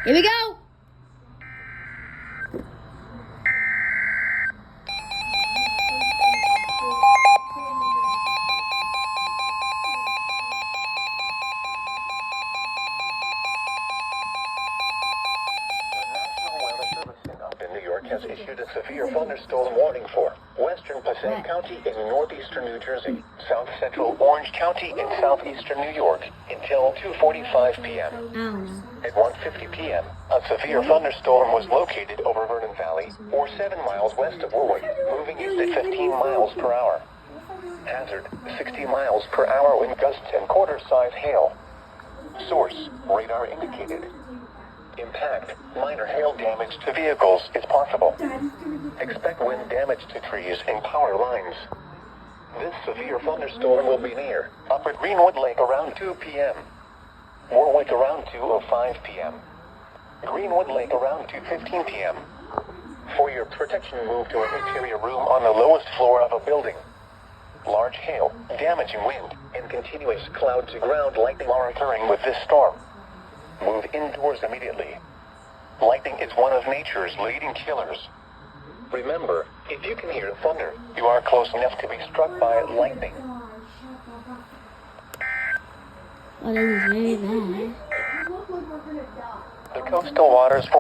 Here we go. Has issued a severe thunderstorm warning for western Passaic County in northeastern New Jersey, south central Orange County in southeastern New York until 2:45 p.m. At 1:50 p.m., a severe thunderstorm was located over Vernon Valley, or 7 miles west of Warwick, moving east at 15 miles per hour. Hazard, 60 miles per hour wind gusts and quarter-size hail. Source, radar indicated. Impact, minor hail damage to vehicles is possible. Expect wind damage to trees and power lines. This severe thunderstorm will be near Upper Greenwood Lake around 2 p.m. Warwick around 2:05 p.m. Greenwood Lake around 2:15 p.m. For your protection, move to an interior room on the lowest floor of a building. Large hail, damaging wind, and continuous cloud-to-ground lightning are occurring with this storm. Move indoors immediately. Lightning is one of nature's leading killers. Remember, if you can hear thunder, you are close enough to be struck by lightning. Oh, that was very bad. The coastal waters for